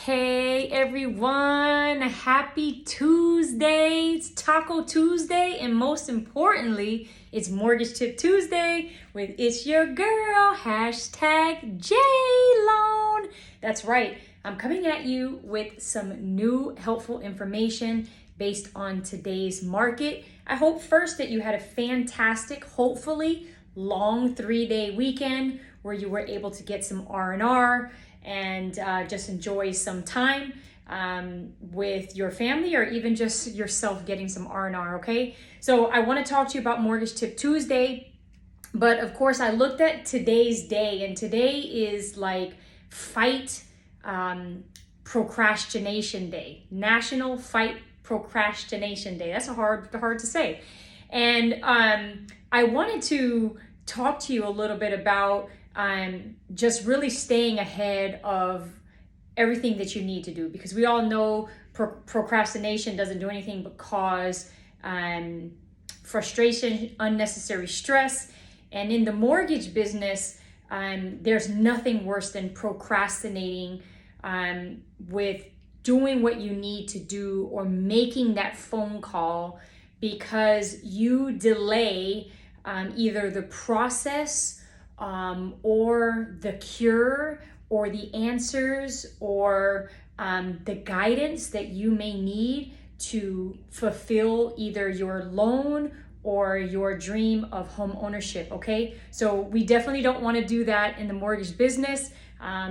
Hey everyone, happy Tuesday. It's Taco Tuesday, and most importantly, it's Mortgage Tip Tuesday with It's Your Girl, hashtag JLoan. That's right, I'm coming at you with some new helpful information based on today's market. I hope first that you had a fantastic, hopefully long 3-day weekend where you were able to get some R&R and just enjoy some time with your family, or even just yourself getting some R&R, okay? So I want to talk to you about Mortgage Tip Tuesday, but of course I looked at today's day, and today is like Fight Procrastination Day, National Fight Procrastination Day. That's hard to say. And I wanted to talk to you a little bit about just really staying ahead of everything that you need to do, because we all know procrastination doesn't do anything but cause frustration, unnecessary stress. And in the mortgage business, there's nothing worse than procrastinating with doing what you need to do or making that phone call because you delay either the process or the cure or the answers or the guidance that you may need to fulfill either your loan or your dream of home ownership, okay? So we definitely don't want to do that in the mortgage business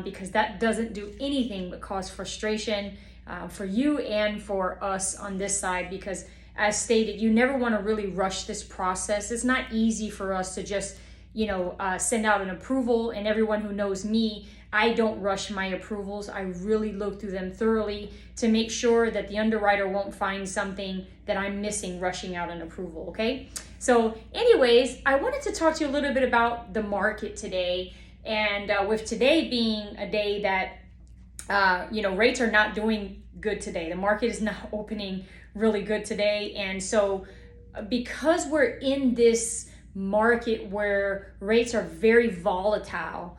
because that doesn't do anything but cause frustration for you and for us on this side, because as stated, you never want to really rush this process. It's not easy for us to just send out an approval. And everyone who knows me, I don't rush my approvals. I really look through them thoroughly to make sure that the underwriter won't find something that I'm missing rushing out an approval, okay? So anyways, I wanted to talk to you a little bit about the market today. And with today being a day that, rates are not doing good today. The market is not opening really good today. And so because we're in this market where rates are very volatile,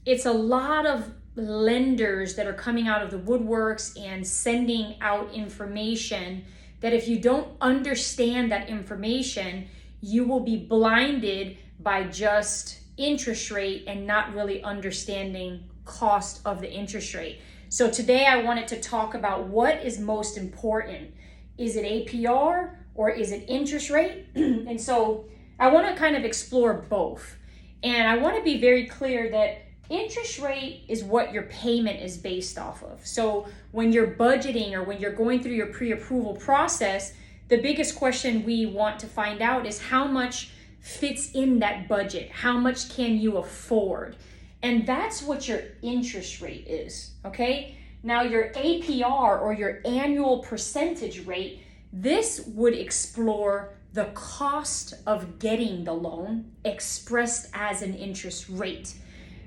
it's a lot of lenders that are coming out of the woodworks and sending out information that if you don't understand that information, you will be blinded by just interest rate and not really understanding cost of the interest rate. So today I wanted to talk about what is most important. Is it APR or is it interest rate? And so I want to kind of explore both. And I want to be very clear that interest rate is what your payment is based off of. So when you're budgeting or when you're going through your pre-approval process, the biggest question we want to find out is how much fits in that budget. How much can you afford? And that's what your interest rate is, okay? Now your APR, or your annual percentage rate, this would explore the cost of getting the loan expressed as an interest rate.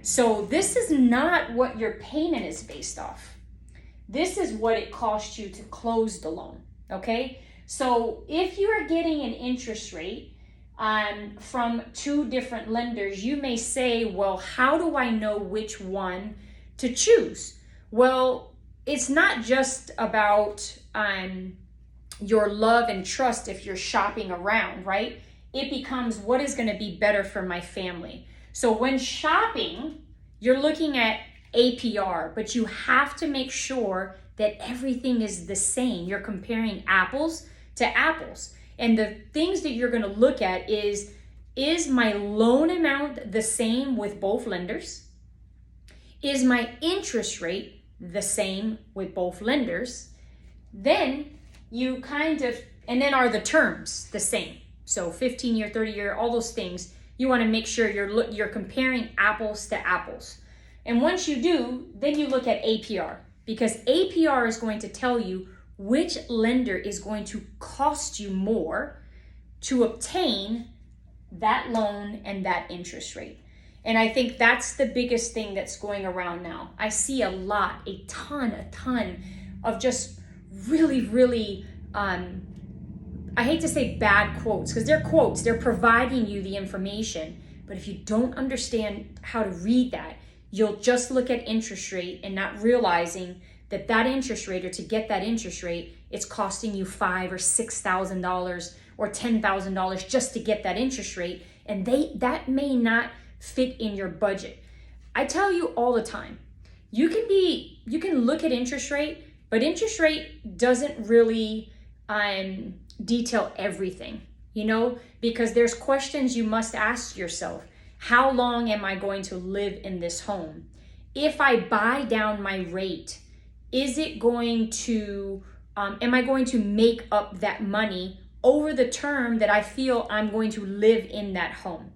So this is not what your payment is based off. This is what it costs you to close the loan, okay? So if you are getting an interest rate from two different lenders, you may say, well, how do I know which one to choose? Well, it's not just about your love and trust if you're shopping around, right? It becomes, what is going to be better for my family? So when shopping, you're looking at APR, but you have to make sure that everything is the same. You're comparing apples to apples. And the things that you're going to look at is my loan amount the same with both lenders? Is my interest rate the same with both lenders? Then you and then are the terms the same? So 15-year, 30-year, all those things. You want to make sure you're comparing apples to apples. And once you do, then you look at APR, because APR is going to tell you which lender is going to cost you more to obtain that loan and that interest rate. And I think that's the biggest thing that's going around now. I see a ton of just really, I hate to say bad quotes, because they're quotes, they're providing you the information. But if you don't understand how to read that, you'll just look at interest rate and not realizing that that interest rate, or to get that interest rate, it's costing you $5,000 or $6,000 or $10,000 just to get that interest rate, and that may not fit in your budget. I tell you all the time, you can look at interest rate, but interest rate doesn't really detail everything, because there's questions you must ask yourself. How long am I going to live in this home? If I buy down my rate, is it going to, am I going to make up that money over the term that I feel I'm going to live in that home?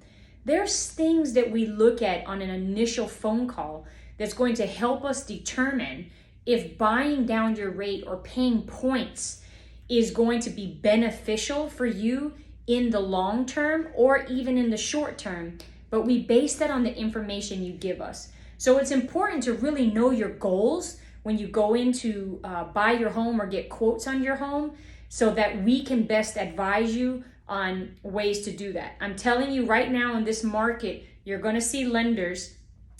There's things that we look at on an initial phone call that's going to help us determine if buying down your rate or paying points is going to be beneficial for you in the long term or even in the short term. But we base that on the information you give us. So it's important to really know your goals when you go in to buy your home or get quotes on your home, so that we can best advise you on ways to do that. I'm telling you right now, in this market, you're going to see lenders,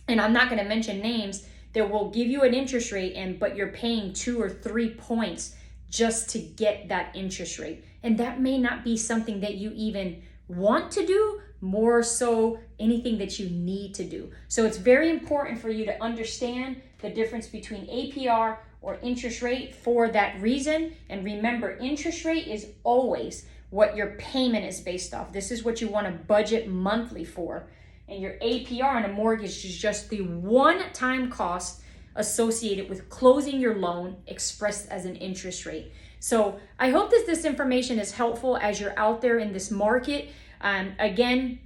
and I'm not going to mention names, that will give you an interest rate, but you're paying 2 or 3 points just to get that interest rate. And that may not be something that you even want to do, more so anything that you need to do. So it's very important for you to understand the difference between APR or interest rate for that reason. And remember, interest rate is always what your payment is based off. This is what you want to budget monthly for. And your APR on a mortgage is just the one-time cost associated with closing your loan expressed as an interest rate. So I hope that this information is helpful as you're out there in this market. Again,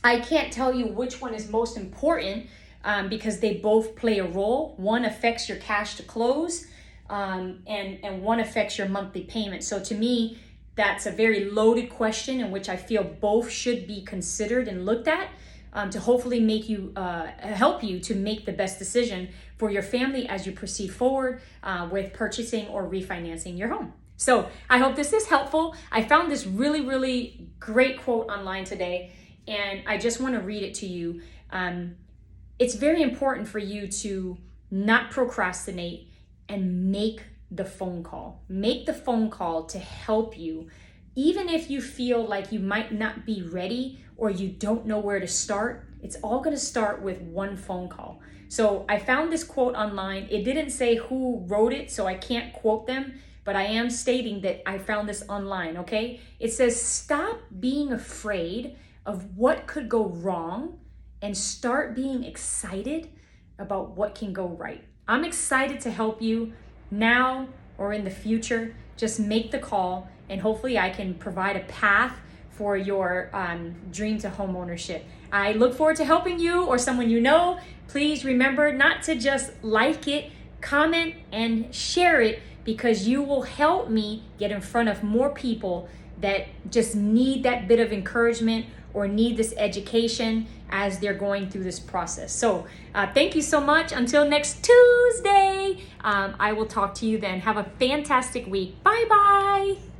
I can't tell you which one is most important because they both play a role. One affects your cash to close and one affects your monthly payment. So to me, that's a very loaded question in which I feel both should be considered and looked at to hopefully make you help you to make the best decision for your family as you proceed forward with purchasing or refinancing your home. So I hope this is helpful. I found this really, really great quote online today, and I just want to read it to you. It's very important for you to not procrastinate and make the phone call. Make the phone call to help you, even if you feel like you might not be ready or you don't know where to start. It's all going to start with one phone call. So I found this quote online. It didn't say who wrote it, so I can't quote them, but I am stating that I found this online, okay? It says, stop being afraid of what could go wrong and start being excited about what can go right. I'm excited to help you now or in the future. Just make the call, and hopefully I can provide a path for your dream to home ownership. I look forward to helping you or someone you know. Please remember not to just like it, comment, and share it, because you will help me get in front of more people that just need that bit of encouragement or need this education as they're going through this process. So thank you so much. Until next Tuesday, I will talk to you then. Have a fantastic week. Bye-bye.